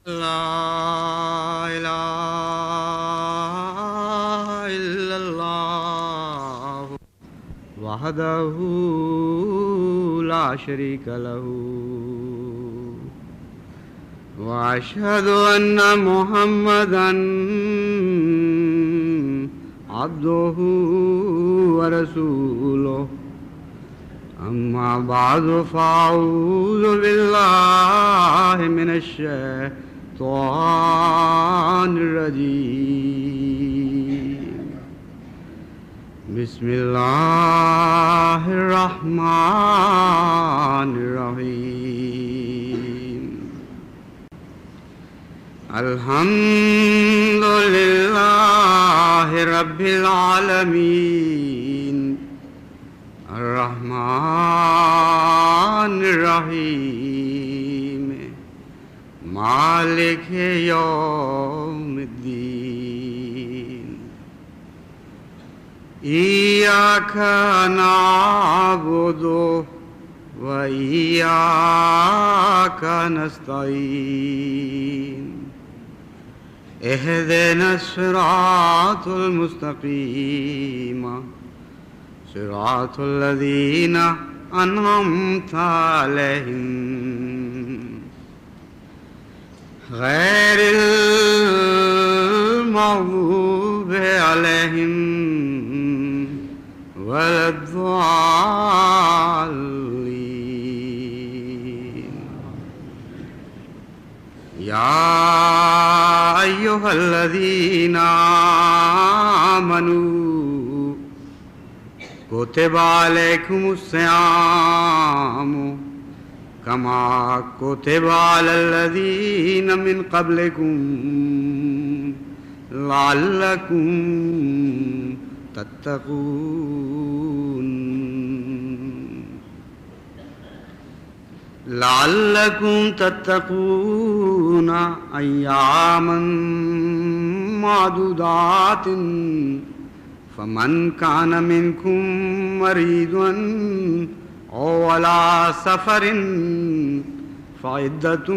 لا إله إلا الله وحده لا شريك له وأشهد أن محمدا عبده ورسوله أما بعد فأعوذ بالله من الشيطان الرجيم بسم الله الرحمن الرحيم الحمد لله رب العالمين الرحمن الرحيم مالك يوم الدين إياك نعبد وإياك نستعين اهدنا الصراط المستقيم صراط الذين أنعمت عليهم غير المغضوب عليهم ولا الضالين يا أيها الذين آمنوا كتب عليكم الصيام كما كتب على الذين من قبلكم لعلكم تتقون أياما معدودات فمن كان منكم مريضا أو على سفر فعدة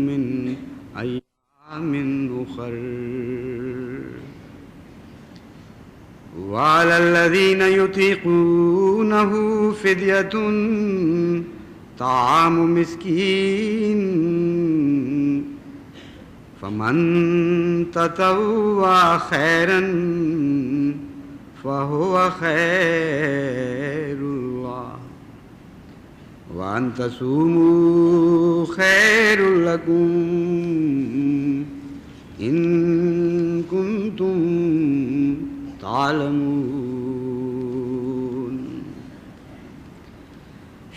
من أيام أخر وعلى الذين يطيقونه فدية طعام مسكين فمن تطوع خيرا فهو خير الله وأن تصوموا خير لكم إن كنتم تعلمون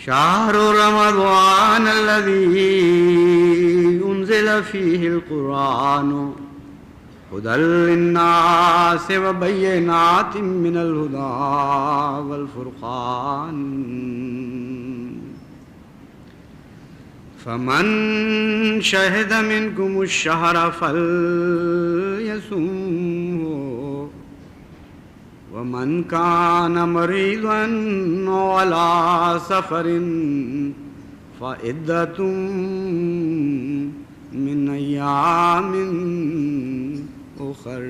شهر رمضان الذي أنزل فيه القرآن هدى للناس وبينات من الهدى والفرقان فمن شهد منكم الشهر فليصمه ومن كان مريضا على سفر فعدة من أيام أخر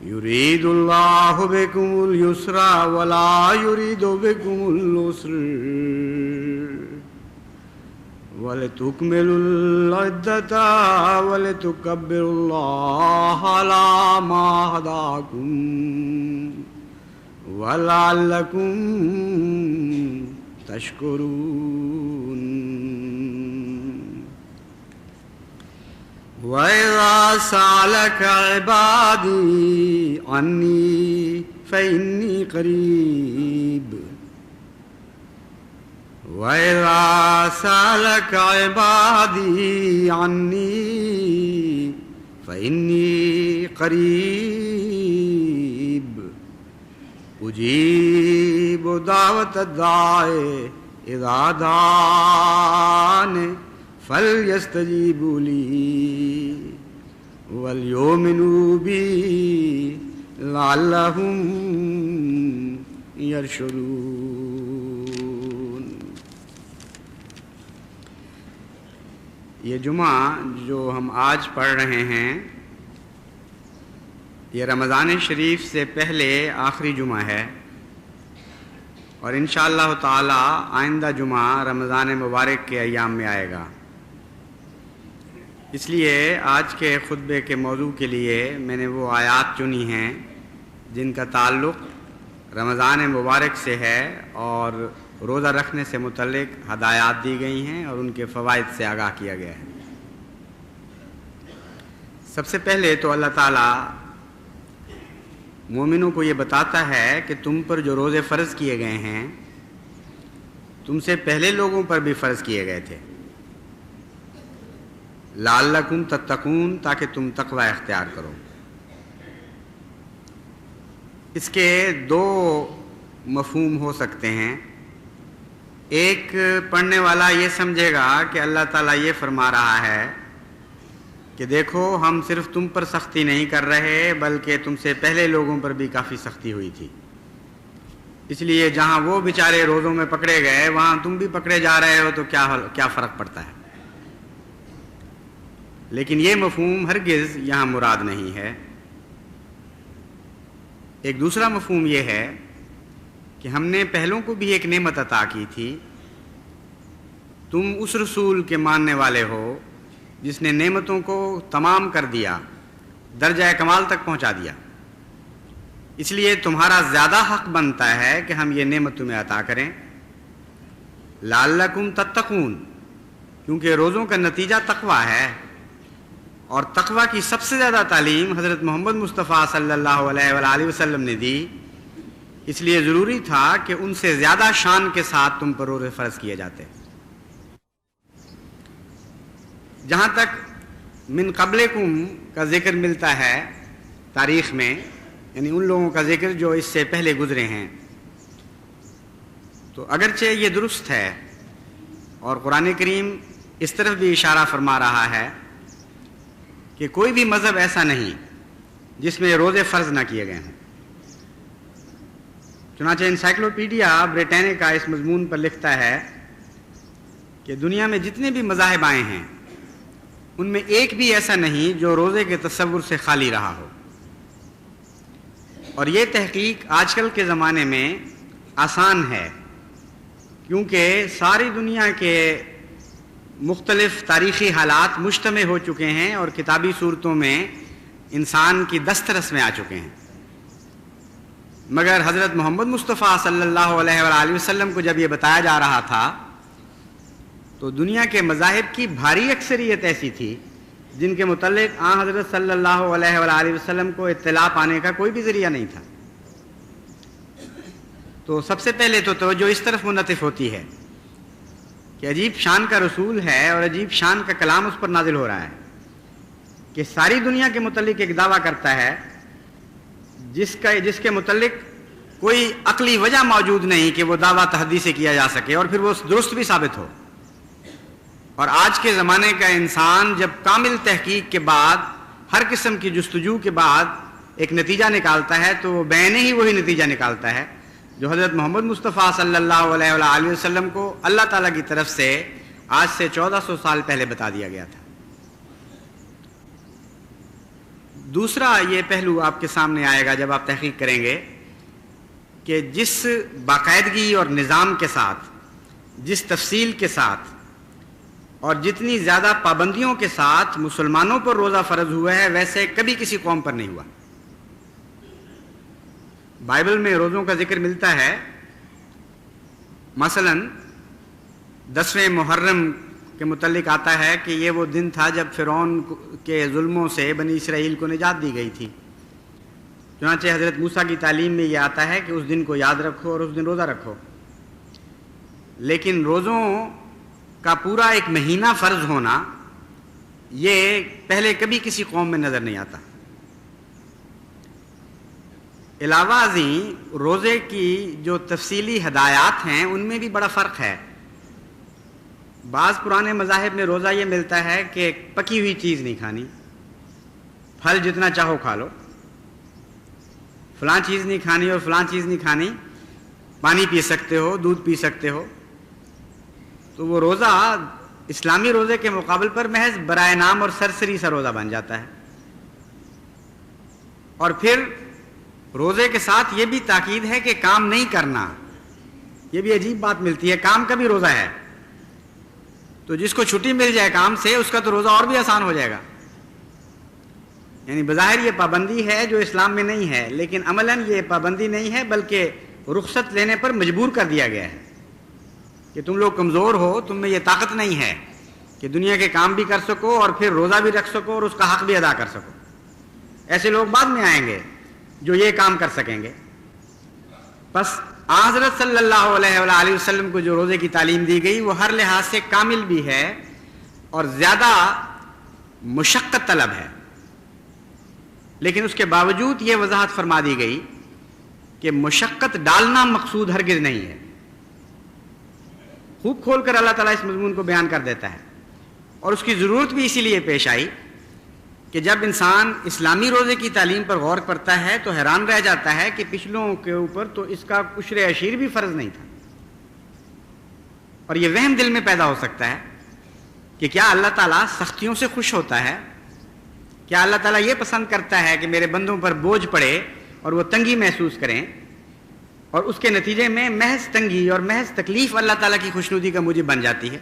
يريد الله بكم اليسر ولا يريد بكم العسر وَلِتُكْمِلُوا الْعِدَّةَ وَلِتُكَبِّرُوا اللَّهَ عَلَى مَا هَدَاكُمْ وَلَعَلَّكُمْ تَشْكُرُونَ وَإِذَا سَأَلَكَ عِبَادِي عَنِّي فَإِنِّي قَرِيبٌ وَإِذَا سَأَلَكَ عِبَادِي عَنِّي فَإِنِّي قَرِيبٌ أُجِيبُ دَعْوَةَ الدَّاعِ إِذَا دَعَانِ فَلْيَسْتَجِيبُوا لِي وَلْيُؤْمِنُوا بِي لَعَلَّهُمْ يَرْشُدُونَ یہ جمعہ جو ہم آج پڑھ رہے ہیں یہ رمضان شریف سے پہلے آخری جمعہ ہے، اور انشاءاللہ تعالی آئندہ جمعہ رمضان مبارک کے ایام میں آئے گا۔ اس لیے آج کے خطبے کے موضوع کے لیے میں نے وہ آیات چنی ہیں جن کا تعلق رمضان مبارک سے ہے اور روزہ رکھنے سے متعلق ہدایات دی گئی ہیں اور ان کے فوائد سے آگاہ کیا گیا ہے۔ سب سے پہلے تو اللہ تعالیٰ مومنوں کو یہ بتاتا ہے کہ تم پر جو روزے فرض کیے گئے ہیں تم سے پہلے لوگوں پر بھی فرض کیے گئے تھے، لعلکم تتقون، تاکہ تم تقوی اختیار کرو۔ اس کے دو مفہوم ہو سکتے ہیں۔ ایک پڑھنے والا یہ سمجھے گا کہ اللہ تعالیٰ یہ فرما رہا ہے کہ دیکھو ہم صرف تم پر سختی نہیں کر رہے بلکہ تم سے پہلے لوگوں پر بھی کافی سختی ہوئی تھی، اس لیے جہاں وہ بیچارے روزوں میں پکڑے گئے وہاں تم بھی پکڑے جا رہے ہو تو کیا فرق پڑتا ہے۔ لیکن یہ مفہوم ہرگز یہاں مراد نہیں ہے۔ ایک دوسرا مفہوم یہ ہے کہ ہم نے پہلوں کو بھی ایک نعمت عطا کی تھی، تم اس رسول کے ماننے والے ہو جس نے نعمتوں کو تمام کر دیا، درجہ کمال تک پہنچا دیا، اس لیے تمہارا زیادہ حق بنتا ہے کہ ہم یہ نعمت تمہیں عطا کریں۔ لعلکم تتقون، کیونکہ روزوں کا نتیجہ تقوی ہے، اور تقوی کی سب سے زیادہ تعلیم حضرت محمد مصطفیٰ صلی اللہ علیہ وآلہ وسلم نے دی، اس لیے ضروری تھا کہ ان سے زیادہ شان کے ساتھ تم پر روزے فرض کیے جاتے۔ جہاں تک من قبلکم کا ذکر ملتا ہے تاریخ میں، یعنی ان لوگوں کا ذکر جو اس سے پہلے گزرے ہیں، تو اگرچہ یہ درست ہے اور قرآن کریم اس طرف بھی اشارہ فرما رہا ہے کہ کوئی بھی مذہب ایسا نہیں جس میں روزے فرض نہ کیے گئے ہیں۔ چنانچہ انسائکلوپیڈیا بریٹینیکا اس مضمون پر لکھتا ہے کہ دنیا میں جتنے بھی مذاہب آئے ہیں ان میں ایک بھی ایسا نہیں جو روزے کے تصور سے خالی رہا ہو، اور یہ تحقیق آج کل کے زمانے میں آسان ہے کیونکہ ساری دنیا کے مختلف تاریخی حالات مجتمع ہو چکے ہیں اور کتابی صورتوں میں انسان کی دسترس میں آ چکے ہیں۔ مگر حضرت محمد مصطفیٰ صلی اللہ علیہ وآلہ وسلم کو جب یہ بتایا جا رہا تھا تو دنیا کے مذاہب کی بھاری اکثریت ایسی تھی جن کے متعلق آن حضرت صلی اللہ علیہ وآلہ وسلم کو اطلاع پانے کا کوئی بھی ذریعہ نہیں تھا۔ تو سب سے پہلے تو توجہ اس طرف منعطف ہوتی ہے کہ عجیب شان کا رسول ہے اور عجیب شان کا کلام اس پر نازل ہو رہا ہے کہ ساری دنیا کے متعلق ایک دعویٰ کرتا ہے جس کے متعلق کوئی عقلی وجہ موجود نہیں کہ وہ دعویٰ تحدی سے کیا جا سکے اور پھر وہ درست بھی ثابت ہو۔ اور آج کے زمانے کا انسان جب کامل تحقیق کے بعد ہر قسم کی جستجو کے بعد ایک نتیجہ نکالتا ہے تو وہ بعین ہی وہی نتیجہ نکالتا ہے جو حضرت محمد مصطفیٰ صلی اللہ علیہ وآلہ وسلم کو اللہ تعالیٰ کی طرف سے آج سے 1400 سال پہلے بتا دیا گیا تھا۔ دوسرا یہ پہلو آپ کے سامنے آئے گا جب آپ تحقیق کریں گے کہ جس باقاعدگی اور نظام کے ساتھ، جس تفصیل کے ساتھ اور جتنی زیادہ پابندیوں کے ساتھ مسلمانوں پر روزہ فرض ہوا ہے ویسے کبھی کسی قوم پر نہیں ہوا۔ بائبل میں روزوں کا ذکر ملتا ہے، مثلا 10ویں محرم کے متعلق آتا ہے کہ یہ وہ دن تھا جب فرعون کے ظلموں سے بنی اسرائیل کو نجات دی گئی تھی۔ چنانچہ حضرت موسیٰ کی تعلیم میں یہ آتا ہے کہ اس دن کو یاد رکھو اور اس دن روزہ رکھو۔ لیکن روزوں کا پورا ایک مہینہ فرض ہونا یہ پہلے کبھی کسی قوم میں نظر نہیں آتا۔ علاوہ ازیں روزے کی جو تفصیلی ہدایات ہیں ان میں بھی بڑا فرق ہے۔ بعض پرانے مذاہب میں روزہ یہ ملتا ہے کہ پکی ہوئی چیز نہیں کھانی، پھل جتنا چاہو کھا لو، فلاں چیز نہیں کھانی اور فلاں چیز نہیں کھانی، پانی پی سکتے ہو، دودھ پی سکتے ہو۔ تو وہ روزہ اسلامی روزے کے مقابل پر محض برائے نام اور سرسری سا روزہ بن جاتا ہے. اور پھر روزے کے ساتھ یہ بھی تاکید ہے کہ کام نہیں کرنا. یہ بھی عجیب بات ملتی ہے، کام کا بھی روزہ ہے. تو جس کو چھٹی مل جائے کام سے اس کا تو روزہ اور بھی آسان ہو جائے گا. یعنی بظاہر یہ پابندی ہے جو اسلام میں نہیں ہے، لیکن عملاً یہ پابندی نہیں ہے بلکہ رخصت لینے پر مجبور کر دیا گیا ہے کہ تم لوگ کمزور ہو، تم میں یہ طاقت نہیں ہے کہ دنیا کے کام بھی کر سکو اور پھر روزہ بھی رکھ سکو اور اس کا حق بھی ادا کر سکو. ایسے لوگ بعد میں آئیں گے جو یہ کام کر سکیں گے. بس حضرت صلی اللہ علیہ وآلہ وسلم کو جو روزے کی تعلیم دی گئی وہ ہر لحاظ سے کامل بھی ہے اور زیادہ مشقت طلب ہے، لیکن اس کے باوجود یہ وضاحت فرما دی گئی کہ مشقت ڈالنا مقصود ہرگز نہیں ہے. خوب کھول کر اللہ تعالیٰ اس مضمون کو بیان کر دیتا ہے. اور اس کی ضرورت بھی اسی لیے پیش آئی کہ جب انسان اسلامی روزے کی تعلیم پر غور کرتا ہے تو حیران رہ جاتا ہے کہ پچھلوں کے اوپر تو اس کا عشر عشیر بھی فرض نہیں تھا. اور یہ وہم دل میں پیدا ہو سکتا ہے کہ کیا اللہ تعالیٰ سختیوں سے خوش ہوتا ہے؟ کیا اللہ تعالیٰ یہ پسند کرتا ہے کہ میرے بندوں پر بوجھ پڑے اور وہ تنگی محسوس کریں اور اس کے نتیجے میں محض تنگی اور محض تکلیف اللہ تعالیٰ کی خوشنودی کا موجب بن جاتی ہے،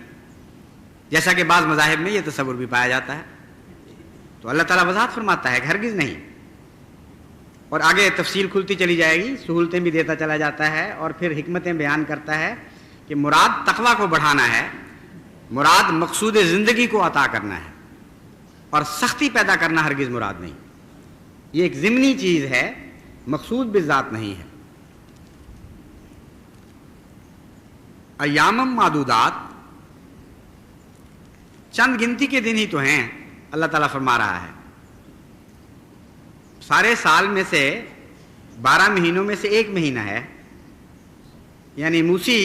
جیسا کہ بعض مذاہب میں یہ تصور بھی پایا جاتا ہے؟ تو اللہ تعالیٰ وضاحت فرماتا ہے کہ ہرگز نہیں. اور آگے تفصیل کھلتی چلی جائے گی، سہولتیں بھی دیتا چلا جاتا ہے اور پھر حکمتیں بیان کرتا ہے کہ مراد تقویٰ کو بڑھانا ہے، مراد مقصود زندگی کو عطا کرنا ہے، اور سختی پیدا کرنا ہرگز مراد نہیں. یہ ایک ضمنی چیز ہے، مقصود بالذات نہیں ہے. ایام معدودات، چند گنتی کے دن ہی تو ہیں. اللہ تعالیٰ فرما رہا ہے سارے سال میں سے 12 مہینوں میں سے ایک مہینہ ہے، یعنی موسی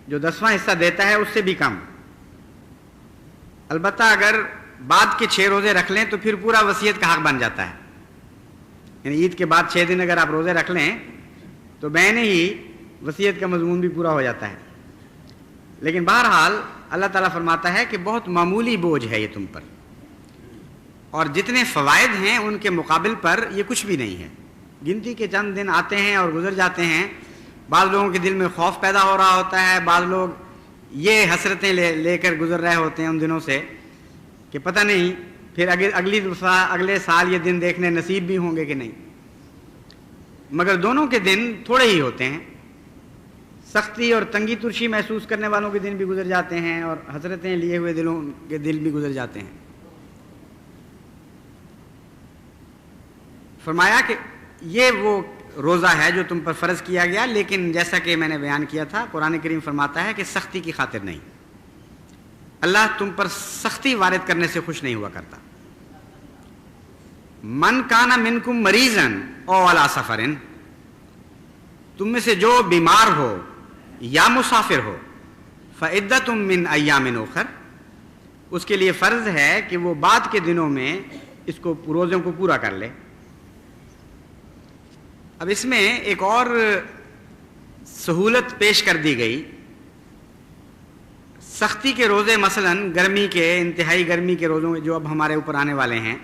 جو 10واں حصہ دیتا ہے اس سے بھی کم. البتہ اگر بعد کے 6 روزے رکھ لیں تو پھر پورا وصیت کا حق بن جاتا ہے. یعنی عید کے بعد 6 دن اگر آپ روزے رکھ لیں تو بین ہی وصیت کا مضمون بھی پورا ہو جاتا ہے. لیکن بہرحال اللہ تعالیٰ فرماتا ہے کہ بہت معمولی بوجھ ہے یہ تم پر، اور جتنے فوائد ہیں ان کے مقابل پر یہ کچھ بھی نہیں ہے. گنتی کے چند دن آتے ہیں اور گزر جاتے ہیں. بعض لوگوں کے دل میں خوف پیدا ہو رہا ہوتا ہے، بعض لوگ یہ حسرتیں لے کر گزر رہے ہوتے ہیں ان دنوں سے کہ پتہ نہیں پھر اگلے سال یہ دن دیکھنے نصیب بھی ہوں گے کہ نہیں. مگر دونوں کے دن تھوڑے ہی ہوتے ہیں. سختی اور تنگی ترشی محسوس کرنے والوں کے دن بھی گزر جاتے ہیں اور حسرتیں لیے ہوئے دلوں کے دل بھی گزر جاتے ہیں. فرمایا کہ یہ وہ روزہ ہے جو تم پر فرض کیا گیا، لیکن جیسا کہ میں نے بیان کیا تھا قرآن کریم فرماتا ہے کہ سختی کی خاطر نہیں. اللہ تم پر سختی وارد کرنے سے خوش نہیں ہوا کرتا. من کان منکم مریضا او علی سفر، تم میں سے جو بیمار ہو یا مسافر ہو، فعدۃ من ایام اخر، اس کے لیے فرض ہے کہ وہ بعد کے دنوں میں اس کو روزوں کو پورا کر لے. اب اس میں ایک اور سہولت پیش کر دی گئی. سختی کے روزے مثلا گرمی کے، انتہائی گرمی کے روزوں جو اب ہمارے اوپر آنے والے ہیں،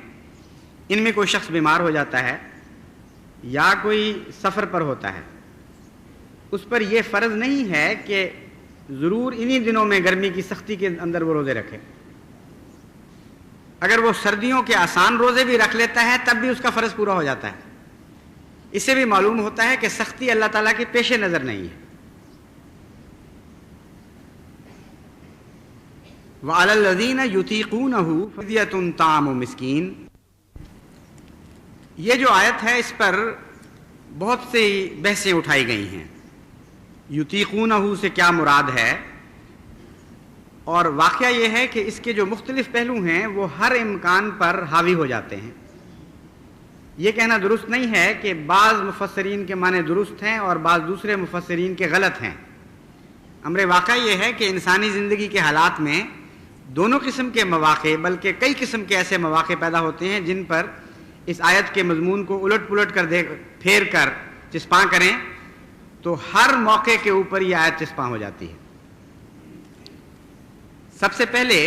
ان میں کوئی شخص بیمار ہو جاتا ہے یا کوئی سفر پر ہوتا ہے، اس پر یہ فرض نہیں ہے کہ ضرور انہی دنوں میں گرمی کی سختی کے اندر وہ روزے رکھے. اگر وہ سردیوں کے آسان روزے بھی رکھ لیتا ہے تب بھی اس کا فرض پورا ہو جاتا ہے. اس سے بھی معلوم ہوتا ہے کہ سختی اللہ تعالیٰ کے پیش نظر نہیں ہے. وَعَلَى الَّذِينَ يُطِيقُونَهُ فِدْيَةٌ طَعَامُ مِسْكِينٍ، یہ جو آیت ہے اس پر بہت سی بحثیں اٹھائی گئی ہیں. یطیقونہ سے کیا مراد ہے؟ اور واقعہ یہ ہے کہ اس کے جو مختلف پہلو ہیں وہ ہر امکان پر حاوی ہو جاتے ہیں. یہ کہنا درست نہیں ہے کہ بعض مفسرین کے معنی درست ہیں اور بعض دوسرے مفسرین کے غلط ہیں. امر واقعہ یہ ہے کہ انسانی زندگی کے حالات میں دونوں قسم کے مواقع، بلکہ کئی قسم کے ایسے مواقع پیدا ہوتے ہیں جن پر اس آیت کے مضمون کو الٹ پلٹ کر پھیر کر چسپاں کریں تو ہر موقع کے اوپر یہ آیت چسپاں ہو جاتی ہے. سب سے پہلے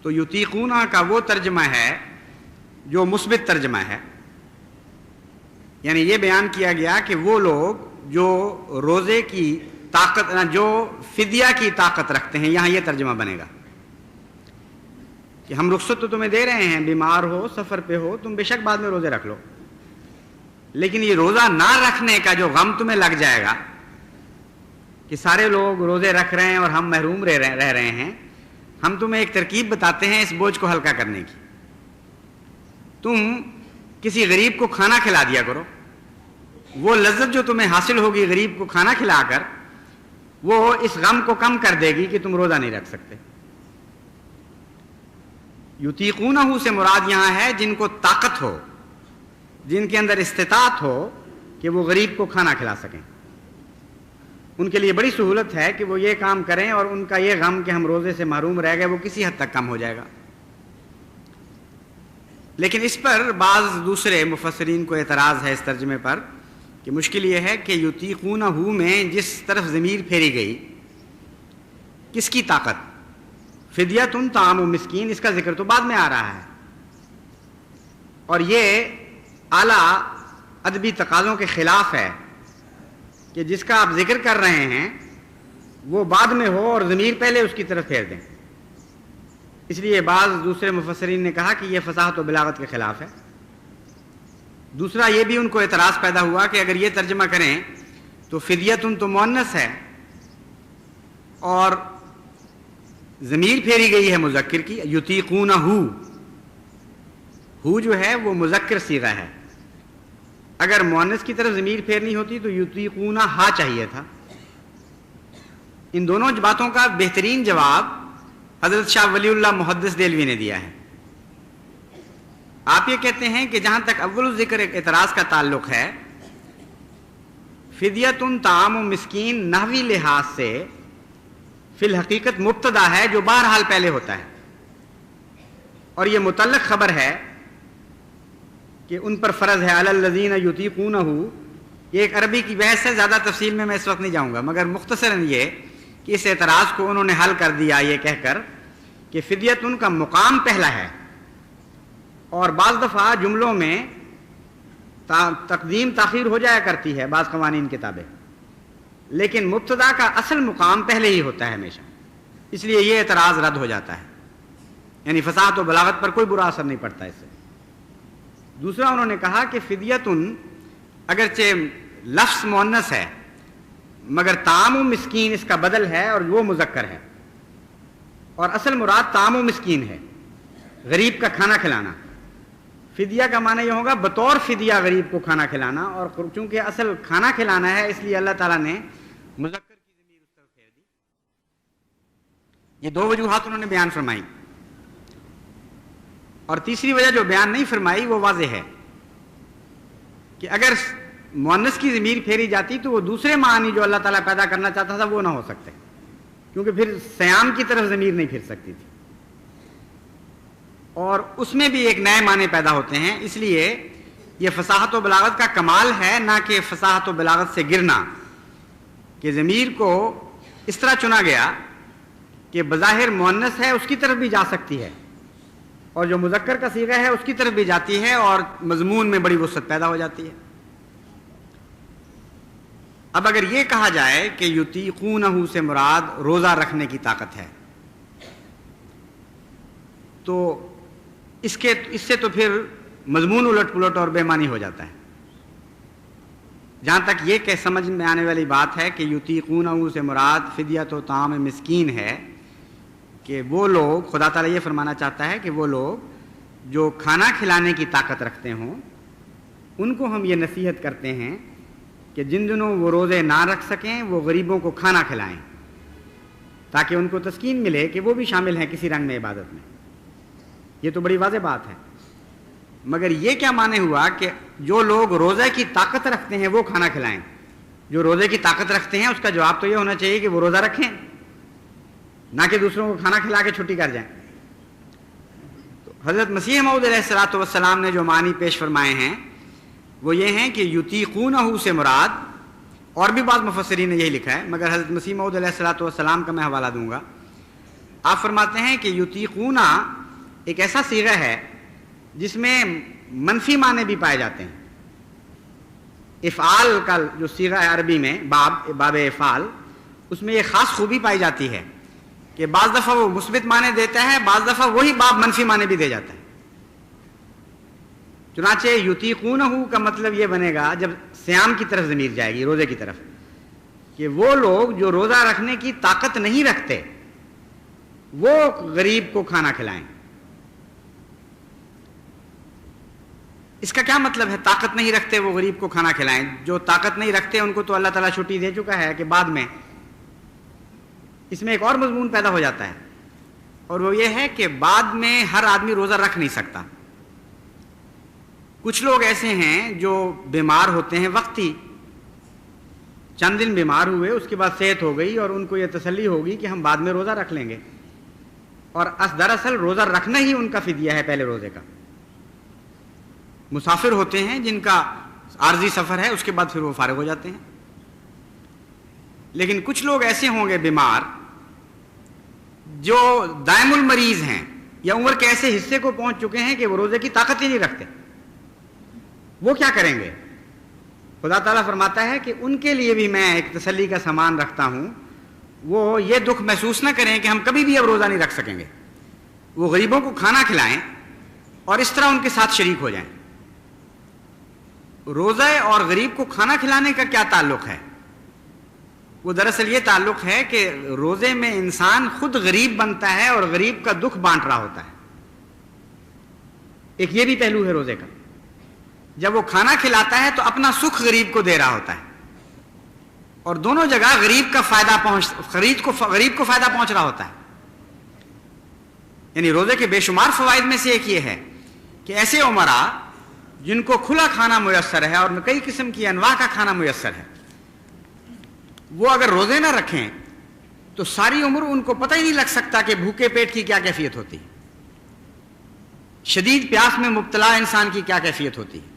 تو یطیقون کا وہ ترجمہ ہے جو مثبت ترجمہ ہے، یعنی یہ بیان کیا گیا کہ وہ لوگ جو روزے کی طاقت، جو فدیہ کی طاقت رکھتے ہیں، یہاں یہ ترجمہ بنے گا کہ ہم رخصت تو تمہیں دے رہے ہیں، بیمار ہو، سفر پہ ہو، تم بے شک بعد میں روزے رکھ لو، لیکن یہ روزہ نہ رکھنے کا جو غم تمہیں لگ جائے گا کہ سارے لوگ روزے رکھ رہے ہیں اور ہم محروم رہ رہے ہیں، ہم تمہیں ایک ترکیب بتاتے ہیں اس بوجھ کو ہلکا کرنے کی۔ تم کسی غریب کو کھانا کھلا دیا کرو، وہ لذت جو تمہیں حاصل ہوگی غریب کو کھانا کھلا کر، وہ اس غم کو کم کر دے گی کہ تم روزہ نہیں رکھ سکتے۔ یطیقونہ سے مراد یہاں ہے جن کو طاقت ہو، جن کے اندر استطاعت ہو کہ وہ غریب کو کھانا کھلا سکیں، ان کے لیے بڑی سہولت ہے کہ وہ یہ کام کریں اور ان کا یہ غم کہ ہم روزے سے محروم رہ گئے وہ کسی حد تک کم ہو جائے گا۔ لیکن اس پر بعض دوسرے مفسرین کو اعتراض ہے اس ترجمے پر کہ مشکل یہ ہے کہ یطیقونہ میں جس طرف ضمیر پھیری گئی، کس کی طاقت؟ فدیۃ طعام مسکین، اس کا ذکر تو بعد میں آ رہا ہے، اور یہ اعلیٰ ادبی تقاضوں کے خلاف ہے کہ جس کا آپ ذکر کر رہے ہیں وہ بعد میں ہو اور ضمیر پہلے اس کی طرف پھیر دیں۔ اس لیے بعض دوسرے مفسرین نے کہا کہ یہ فصاحت و بلاغت کے خلاف ہے۔ دوسرا یہ بھی ان کو اعتراض پیدا ہوا کہ اگر یہ ترجمہ کریں تو فدیۃ تو مؤنث ہے اور ضمیر پھیری گئی ہے مذکر کی، یطیقونہ ہو جو ہے وہ مذکر صیغہ ہے، اگر مؤنث کی طرف ضمیر پھیرنی ہوتی تو یطیقونہ ہا چاہیے تھا۔ ان دونوں باتوں کا بہترین جواب حضرت شاہ ولی اللہ محدث دہلوی نے دیا ہے۔ آپ یہ کہتے ہیں کہ جہاں تک اول الذکر اعتراض کا تعلق ہے، فدیۃ طعام مسکین نحوی لحاظ سے فی الحقیقت مبتدا ہے جو بہرحال پہلے ہوتا ہے، اور یہ متعلق خبر ہے کہ ان پر فرض ہے علی الذین یطیقونہ۔ یہ ایک عربی کی بحث ہے، زیادہ تفصیل میں اس وقت نہیں جاؤں گا، مگر مختصراً یہ کہ اس اعتراض کو انہوں نے حل کر دیا یہ کہہ کر کہ فدیۃ ان کا مقام پہلا ہے، اور بعض دفعہ جملوں میں تقدیم تاخیر ہو جایا کرتی ہے بعض قوانین کے تابع، لیکن مبتدا کا اصل مقام پہلے ہی ہوتا ہے ہمیشہ، اس لیے یہ اعتراض رد ہو جاتا ہے، یعنی فصاحت و بلاغت پر کوئی برا اثر نہیں پڑتا اس سے۔ دوسرا انہوں نے کہا کہ فدیۃ اگرچہ لفظ مؤنث ہے مگر طعام مسکین اس کا بدل ہے اور وہ مذکر ہے، اور اصل مراد طعام مسکین ہے، غریب کا کھانا کھلانا۔ فدیہ کا معنی یہ ہوگا بطور فدیہ غریب کو کھانا کھلانا، اور چونکہ اصل کھانا کھلانا ہے اس لیے اللہ تعالیٰ نے مذکر کی ضمیر اس طرف پھیر دی۔ یہ دو وجوہات انہوں نے بیان فرمائی، اور تیسری وجہ جو بیان نہیں فرمائی وہ واضح ہے کہ اگر مؤنث کی ضمیر پھیری جاتی تو وہ دوسرے معنی جو اللہ تعالیٰ پیدا کرنا چاہتا تھا وہ نہ ہو سکتے، کیونکہ پھر سیام کی طرف ضمیر نہیں پھر سکتی تھی، اور اس میں بھی ایک نئے معنی پیدا ہوتے ہیں۔ اس لیے یہ فصاحت و بلاغت کا کمال ہے، نہ کہ فصاحت و بلاغت سے گرنا، کہ ضمیر کو اس طرح چنا گیا کہ بظاہر مؤنث ہے اس کی طرف بھی جا سکتی ہے، اور جو مذکر کا صیغہ ہے اس کی طرف بھی جاتی ہے، اور مضمون میں بڑی وسعت پیدا ہو جاتی ہے۔ اب اگر یہ کہا جائے کہ یطیقونہ سے مراد روزہ رکھنے کی طاقت ہے، تو اس سے تو پھر مضمون الٹ پلٹ اور بے معنی ہو جاتا ہے۔ جہاں تک یہ کہ سمجھ میں آنے والی بات ہے کہ یطیقونہ سے مراد فدیۃ و طعام مسکین ہے، کہ وہ لوگ، خدا تعالیٰ یہ فرمانا چاہتا ہے کہ وہ لوگ جو کھانا کھلانے کی طاقت رکھتے ہوں ان کو ہم یہ نصیحت کرتے ہیں کہ جن دنوں وہ روزے نہ رکھ سکیں وہ غریبوں کو کھانا کھلائیں، تاکہ ان کو تسکین ملے کہ وہ بھی شامل ہیں کسی رنگ میں عبادت میں۔ یہ تو بڑی واضح بات ہے، مگر یہ کیا معنی ہوا کہ جو لوگ روزے کی طاقت رکھتے ہیں وہ کھانا کھلائیں؟ جو روزے کی طاقت رکھتے ہیں اس کا جواب تو یہ ہونا چاہیے کہ وہ روزہ رکھیں، نہ کہ دوسروں کو کھانا کھلا کے چھٹی کر جائیں۔ تو حضرت مسیح موعود علیہ الصلوۃ والسلام نے جو معنی پیش فرمائے ہیں وہ یہ ہیں کہ یطیقونہ سے مراد، اور بھی بعض مفسرین نے یہی لکھا ہے، مگر حضرت مسیح موعود علیہ الصلوۃ والسلام کا میں حوالہ دوں گا، آپ فرماتے ہیں کہ یطیقونا ایک ایسا صیغہ ہے جس میں منفی معنی بھی پائے جاتے ہیں. افعال کا جو صیغہ ہے عربی میں باب افعال، اس میں یہ خاص خوبی پائی جاتی ہے کہ بعض دفعہ وہ مثبت معنی دیتا ہے، بعض دفعہ وہی باب منفی معنی بھی دے جاتا ہے. چنانچہ یطیقونہ کا مطلب یہ بنے گا جب صیام کی طرف ضمیر جائے گی، روزے کی طرف، کہ وہ لوگ جو روزہ رکھنے کی طاقت نہیں رکھتے وہ غریب کو کھانا کھلائیں. اس کا کیا مطلب ہے طاقت نہیں رکھتے وہ غریب کو کھانا کھلائیں؟ جو طاقت نہیں رکھتے ان کو تو اللہ تعالیٰ چھٹی دے چکا ہے کہ بعد میں. اس میں ایک اور مضمون پیدا ہو جاتا ہے، اور وہ یہ ہے کہ بعد میں ہر آدمی روزہ رکھ نہیں سکتا. کچھ لوگ ایسے ہیں جو بیمار ہوتے ہیں وقتی، چند دن بیمار ہوئے، اس کے بعد صحت ہو گئی اور ان کو یہ تسلی ہوگی کہ ہم بعد میں روزہ رکھ لیں گے، اور دراصل روزہ رکھنا ہی ان کا فدیہ ہے پہلے روزے کا. مسافر ہوتے ہیں جن کا عارضی سفر ہے، اس کے بعد پھر وہ فارغ ہو جاتے ہیں. لیکن کچھ لوگ ایسے ہوں گے بیمار جو دائم المریض ہیں یا عمر کے ایسے حصے کو پہنچ چکے ہیں کہ وہ روزے کی طاقت ہی نہیں رکھتے. وہ کیا کریں گے؟ خدا تعالیٰ فرماتا ہے کہ ان کے لیے بھی میں ایک تسلی کا سامان رکھتا ہوں. وہ یہ دکھ محسوس نہ کریں کہ ہم کبھی بھی اب روزہ نہیں رکھ سکیں گے. وہ غریبوں کو کھانا کھلائیں اور اس طرح ان کے ساتھ شریک ہو جائیں. روزہ اور غریب کو کھانا کھلانے کا کیا تعلق ہے؟ وہ دراصل یہ تعلق ہے کہ روزے میں انسان خود غریب بنتا ہے اور غریب کا دکھ بانٹ رہا ہوتا ہے. ایک یہ بھی پہلو ہے روزے کا. جب وہ کھانا کھلاتا ہے تو اپنا سکھ غریب کو دے رہا ہوتا ہے، اور دونوں جگہ غریب کو فائدہ پہنچ رہا ہوتا ہے. یعنی روزے کے بے شمار فوائد میں سے ایک یہ ہے کہ ایسے عمراء جن کو کھلا کھانا میسر ہے اور کئی قسم کی انواع کا کھانا میسر ہے، وہ اگر روزے نہ رکھیں تو ساری عمر ان کو پتہ ہی نہیں لگ سکتا کہ بھوکے پیٹ کی کیا کیفیت ہوتی ہے، شدید پیاس میں مبتلا انسان کی کیا کیفیت ہوتی ہے.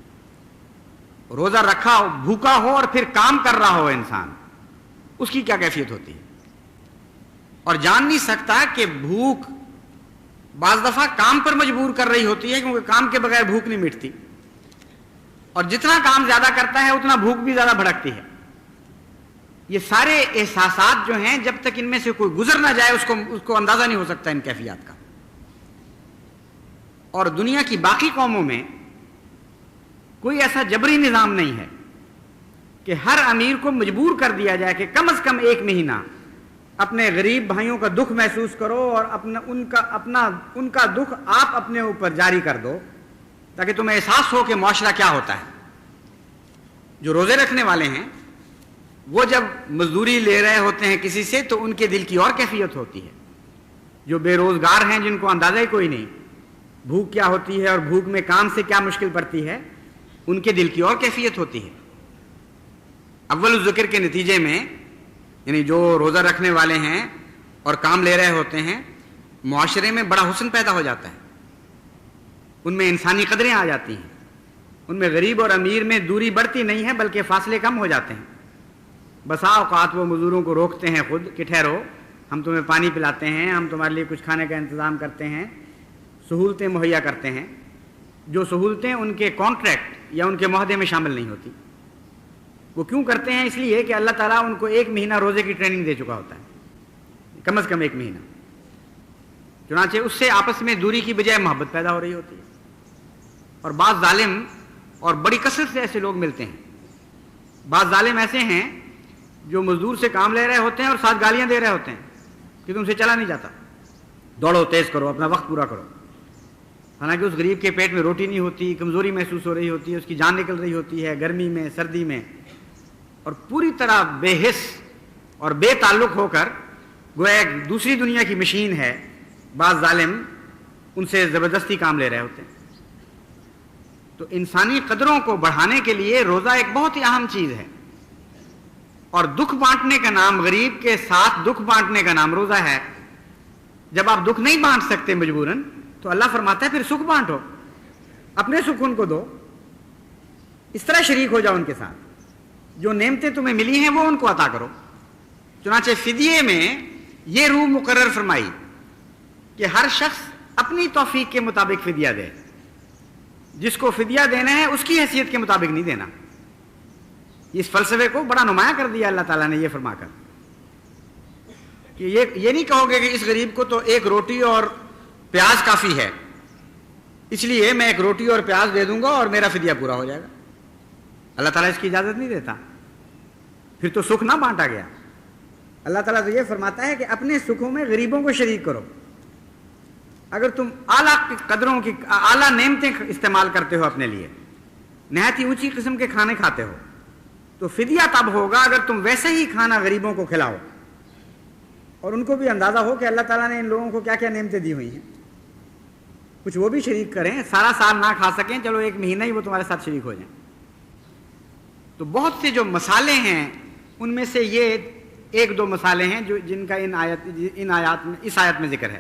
روزہ رکھا ہو، بھوکا ہو اور پھر کام کر رہا ہو انسان، اس کی کیا کیفیت ہوتی ہے. اور جان نہیں سکتا کہ بھوک بعض دفعہ کام پر مجبور کر رہی ہوتی ہے، کیونکہ کام کے بغیر بھوک نہیں مٹتی، اور جتنا کام زیادہ کرتا ہے اتنا بھوک بھی زیادہ بھڑکتی ہے. یہ سارے احساسات جو ہیں جب تک ان میں سے کوئی گزر نہ جائے اس کو اندازہ نہیں ہو سکتا ان کیفیات کا. اور دنیا کی باقی قوموں میں کوئی ایسا جبری نظام نہیں ہے کہ ہر امیر کو مجبور کر دیا جائے کہ کم از کم 1 مہینہ اپنے غریب بھائیوں کا دکھ محسوس کرو اور ان کا دکھ آپ اپنے اوپر جاری کر دو تاکہ تمہیں احساس ہو کہ معاشرہ کیا ہوتا ہے. جو روزے رکھنے والے ہیں وہ جب مزدوری لے رہے ہوتے ہیں کسی سے تو ان کے دل کی اور کیفیت ہوتی ہے. جو بے روزگار ہیں جن کو اندازہ ہی کوئی نہیں بھوک کیا ہوتی ہے اور بھوک میں کام سے کیا مشکل پڑتی ہے، ان کے دل کی اور کیفیت ہوتی ہے. اول الذکر کے نتیجے میں یعنی جو روزہ رکھنے والے ہیں اور کام لے رہے ہوتے ہیں، معاشرے میں بڑا حسن پیدا ہو جاتا ہے، ان میں انسانی قدریں آ جاتی ہیں، ان میں غریب اور امیر میں دوری بڑھتی نہیں ہے بلکہ فاصلے کم ہو جاتے ہیں. بسا اوقات وہ مزدوروں کو روکتے ہیں خود کہ ٹھہرو، ہم تمہیں پانی پلاتے ہیں، ہم تمہارے لیے کچھ کھانے کا انتظام کرتے ہیں، سہولتیں مہیا کرتے ہیں. جو سہولتیں ان کے کانٹریکٹ یا ان کے معاہدے میں شامل نہیں ہوتی. وہ کیوں کرتے ہیں؟ اس لیے کہ اللہ تعالیٰ ان کو 1 مہینہ روزے کی ٹریننگ دے چکا ہوتا ہے، کم از کم 1 مہینہ. چنانچہ اس سے آپس میں دوری کی بجائے محبت پیدا ہو رہی ہوتی ہے. اور بعض ظالم اور بڑی کثرت سے ایسے لوگ ملتے ہیں. بعض ظالم ایسے ہیں جو مزدور سے کام لے رہے ہوتے ہیں اور ساتھ گالیاں دے رہے ہوتے ہیں کہ تم سے چلا نہیں جاتا، دوڑو، تیز کرو، اپنا وقت پورا کرو. حالانکہ اس غریب کے پیٹ میں روٹی نہیں ہوتی، کمزوری محسوس ہو رہی ہوتی ہے، اس کی جان نکل رہی ہوتی ہے گرمی میں، سردی میں، اور پوری طرح بے حس اور بے تعلق ہو کر گویا ایک دوسری دنیا کی مشین ہے. بعض ظالم ان سے زبردستی کام لے رہے ہوتے ہیں. تو انسانی قدروں کو بڑھانے کے لیے روزہ ایک بہت ہی اہم چیز ہے، اور دکھ بانٹنے کا نام، غریب کے ساتھ دکھ بانٹنے کا نام روزہ ہے. جب آپ دکھ نہیں بانٹ سکتے مجبوراً تو اللہ فرماتا ہے پھر سکھ بانٹو، اپنے سکھ ان کو دو، اس طرح شریک ہو جاؤ ان کے ساتھ، جو نعمتیں تمہیں ملی ہیں وہ ان کو عطا کرو. چنانچہ فدیے میں یہ روح مقرر فرمائی کہ ہر شخص اپنی توفیق کے مطابق فدیہ دے، جس کو فدیہ دینا ہے اس کی حیثیت کے مطابق نہیں دینا۔ اس فلسفے کو بڑا نمایاں کر دیا اللہ تعالیٰ نے یہ فرما کر کہ یہ نہیں کہو گے کہ اس غریب کو تو ایک روٹی اور پیاز کافی ہے، اس لیے میں ایک روٹی اور پیاز دے دوں گا اور میرا فدیہ پورا ہو جائے گا۔ اللہ تعالیٰ اس کی اجازت نہیں دیتا، پھر تو سکھ نہ بانٹا گیا۔ اللہ تعالیٰ تو یہ فرماتا ہے کہ اپنے سکھوں میں غریبوں کو شریک کرو۔ اگر تم اعلیٰ قدروں کی اعلیٰ نعمتیں استعمال کرتے ہو اپنے لیے، نہایت ہی اونچی قسم کے کھانے کھاتے ہو، تو فدیہ تب ہوگا اگر تم ویسے ہی کھانا غریبوں کو کھلاؤ اور ان کو بھی اندازہ ہو کہ اللہ تعالیٰ نے ان لوگوں کو کیا کیا نعمتیں دی ہوئی ہیں، کچھ وہ بھی شریک کریں، سارا سال نہ کھا سکیں، چلو ایک مہینہ ہی وہ تمہارے ساتھ شریک ہو جائیں۔ تو بہت سے جو مسالے ہیں ان میں سے یہ ایک دو مسالے ہیں جو جن کا اس آیت میں ذکر ہے۔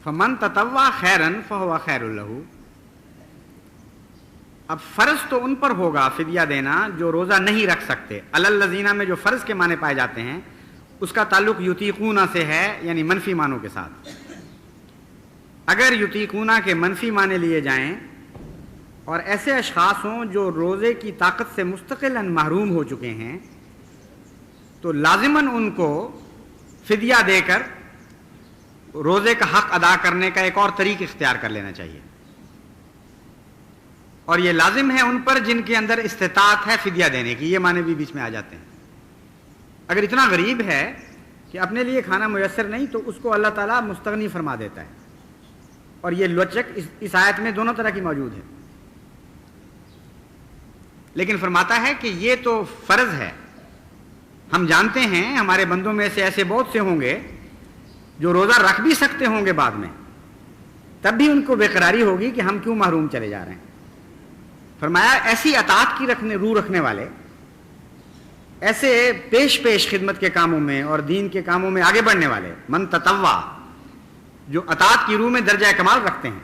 فمن تطوع خیرا فہو خیر لہ، اب فرض تو ان پر ہوگا فدیہ دینا جو روزہ نہیں رکھ سکتے۔ علی الذین میں جو فرض کے معنی پائے جاتے ہیں اس کا تعلق یطیقون سے ہے، یعنی منفی معنوں کے ساتھ۔ اگر یطیقون کے منفی معنی لیے جائیں اور ایسے اشخاص ہوں جو روزے کی طاقت سے مستقلاً محروم ہو چکے ہیں، تو لازماً ان کو فدیہ دے کر روزے کا حق ادا کرنے کا ایک اور طریق اختیار کر لینا چاہیے، اور یہ لازم ہے ان پر جن کے اندر استطاعت ہے فدیہ دینے کی۔ یہ معنی بھی بیچ میں آ جاتے ہیں۔ اگر اتنا غریب ہے کہ اپنے لیے کھانا میسر نہیں تو اس کو اللہ تعالیٰ مستغنی فرما دیتا ہے، اور یہ لچک اس آیت میں دونوں طرح کی موجود ہے۔ لیکن فرماتا ہے کہ یہ تو فرض ہے، ہم جانتے ہیں ہمارے بندوں میں سے ایسے بہت سے ہوں گے جو روزہ رکھ بھی سکتے ہوں گے بعد میں، تب بھی ان کو بے قراری ہوگی کہ ہم کیوں محروم چلے جا رہے ہیں۔ فرمایا ایسی اطاعت کی روح رکھنے والے، ایسے پیش خدمت کے کاموں میں اور دین کے کاموں میں آگے بڑھنے والے، من تطوع، جو اطاعت کی روح میں درجہ کمال رکھتے ہیں،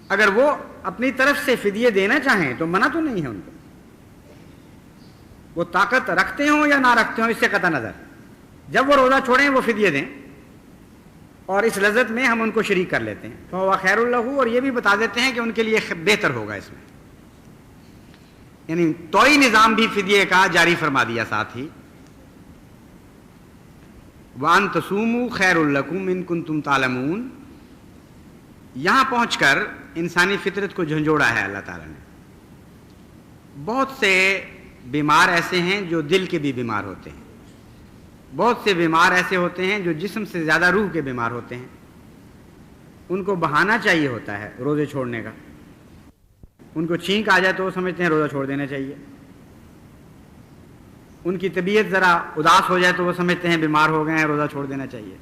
اگر وہ اپنی طرف سے فدیے دینا چاہیں تو منع تو نہیں ہے ان کو، وہ طاقت رکھتے ہوں یا نہ رکھتے ہوں اس سے قطع نظر، جب وہ روزہ چھوڑیں وہ فدیے دیں، اور اس لذت میں ہم ان کو شریک کر لیتے ہیں۔ فہو خیر لہ، اور یہ بھی بتا دیتے ہیں کہ ان کے لیے بہتر ہوگا اس میں، یعنی توئی نظام بھی فدیے کا جاری فرما دیا ساتھ ہی۔ وَأَن تَصُومُوا خَيْرٌ لَكُمْ إِن كُنتُمْ تَعْلَمُونَ، یہاں پہنچ کر انسانی فطرت کو جھنجھوڑا ہے اللہ تعالیٰ نے۔ بہت سے بیمار ایسے ہیں جو دل کے بھی بیمار ہوتے ہیں، بہت سے بیمار ایسے ہوتے ہیں جو جسم سے زیادہ روح کے بیمار ہوتے ہیں، ان کو بہانہ چاہیے ہوتا ہے روزے چھوڑنے کا۔ ان کو چھینک آ جائے تو وہ سمجھتے ہیں روزہ چھوڑ دینا چاہیے، ان کی طبیعت ذرا اداس ہو جائے تو وہ سمجھتے ہیں بیمار ہو گئے ہیں روزہ چھوڑ دینا چاہیے۔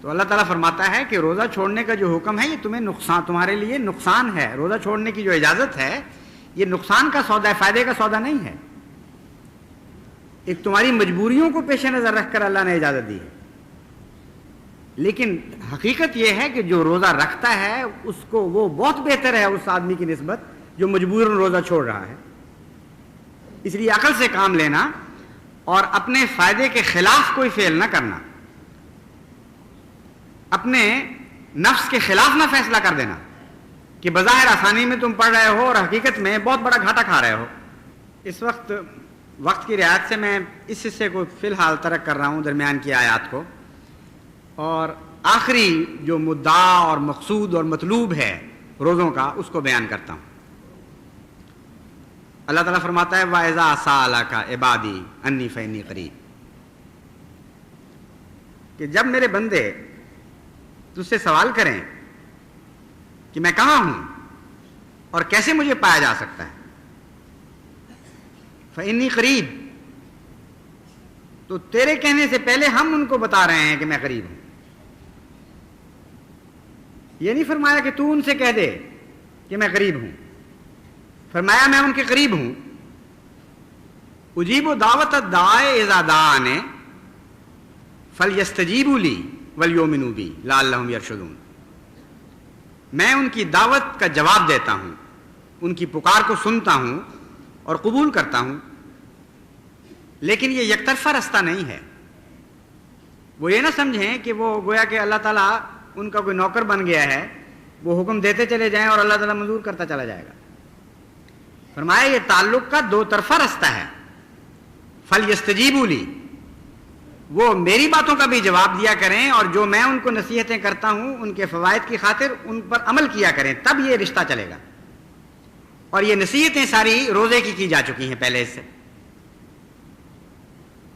تو اللہ تعالیٰ فرماتا ہے کہ روزہ چھوڑنے کا جو حکم ہے یہ تمہارے لیے نقصان ہے، روزہ چھوڑنے کی جو اجازت ہے یہ نقصان کا سودا ہے، فائدے کا سودا نہیں ہے۔ ایک تمہاری مجبوریوں کو پیش نظر رکھ کر اللہ نے اجازت دی ہے، لیکن حقیقت یہ ہے کہ جو روزہ رکھتا ہے اس کو وہ بہت بہتر ہے اس آدمی کی نسبت جو مجبوراً روزہ چھوڑ رہا ہے۔ اس لیے عقل سے کام لینا اور اپنے فائدے کے خلاف کوئی فعل نہ کرنا، اپنے نفس کے خلاف نہ فیصلہ کر دینا کہ بظاہر آسانی میں تم پڑھ رہے ہو اور حقیقت میں بہت بڑا گھاٹا کھا رہے ہو۔ اس وقت کی رعایت سے میں اس حصے کو فی الحال ترک کر رہا ہوں، درمیان کی آیات کو، اور آخری جو مدعا اور مقصود اور مطلوب ہے روزوں کا اس کو بیان کرتا ہوں۔ اللہ تعالیٰ فرماتا ہے وَإِذَا سَأَلَكَ عِبَادِي أَنِّي فَإِنِّي قَرِيبٌ، کہ جب میرے بندے تجھ سے سوال کریں کہ میں کہاں ہوں اور کیسے مجھے پایا جا سکتا ہے، فَإِنِّي قریب، تو تیرے کہنے سے پہلے ہم ان کو بتا رہے ہیں کہ میں قریب ہوں۔ یہ نہیں فرمایا کہ تو ان سے کہہ دے کہ میں قریب ہوں، فرمایا میں ان کے قریب ہوں۔ اجیب دعوت الداعی اذا دعان فلیستجیبوا لی ولیؤمنوا بی لعلہم یرشدون، میں ان کی دعوت کا جواب دیتا ہوں، ان کی پکار کو سنتا ہوں اور قبول کرتا ہوں، لیکن یہ یک طرفہ رستہ نہیں ہے. وہ یہ نہ سمجھیں کہ وہ گویا کہ اللہ تعالیٰ ان کا کوئی نوکر بن گیا ہے، وہ حکم دیتے چلے جائیں اور اللہ تعالیٰ منظور کرتا چلا جائے گا. فرمایا یہ تعلق کا دو طرفہ رستہ ہے. فَلْيَسْتَجِيبُوا لِي، وہ میری باتوں کا بھی جواب دیا کریں اور جو میں ان کو نصیحتیں کرتا ہوں ان کے فوائد کی خاطر ان پر عمل کیا کریں، تب یہ رشتہ چلے گا. اور یہ نصیحتیں ساری روزے کی جا چکی ہیں پہلے اس سے.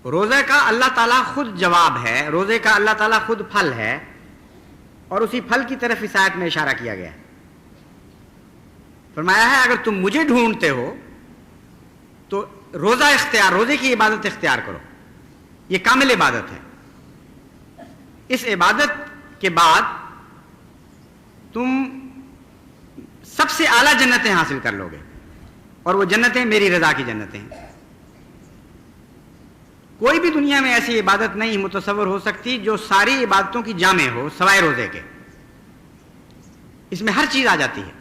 روزے کا اللہ تعالیٰ خود جواب ہے، روزے کا اللہ تعالیٰ خود پھل ہے، اور اسی پھل کی طرف اس آیت میں اشارہ کیا گیا ہے. فرمایا ہے اگر تم مجھے ڈھونڈتے ہو تو روزے کی عبادت اختیار کرو. یہ کامل عبادت ہے. اس عبادت کے بعد تم سب سے اعلیٰ جنتیں حاصل کر لو گے، اور وہ جنتیں میری رضا کی جنتیں ہیں. کوئی بھی دنیا میں ایسی عبادت نہیں متصور ہو سکتی جو ساری عبادتوں کی جامع ہو سوائے روزے کے. اس میں ہر چیز آ جاتی ہے،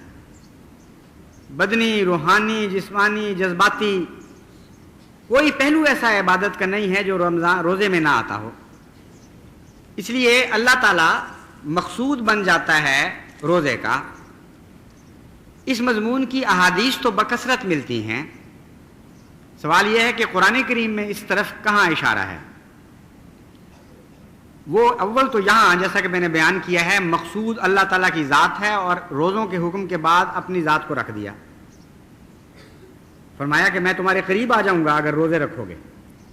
بدنی، روحانی، جسمانی، جذباتی. کوئی پہلو ایسا عبادت کا نہیں ہے جو روزے میں نہ آتا ہو. اس لیے اللہ تعالیٰ مقصود بن جاتا ہے روزے کا. اس مضمون کی احادیث تو بکثرت ملتی ہیں. سوال یہ ہے کہ قرآن کریم میں اس طرف کہاں اشارہ ہے؟ وہ اول تو یہاں جیسا کہ میں نے بیان کیا ہے مقصود اللہ تعالیٰ کی ذات ہے، اور روزوں کے حکم کے بعد اپنی ذات کو رکھ دیا. فرمایا کہ میں تمہارے قریب آ جاؤں گا اگر روزے رکھو گے،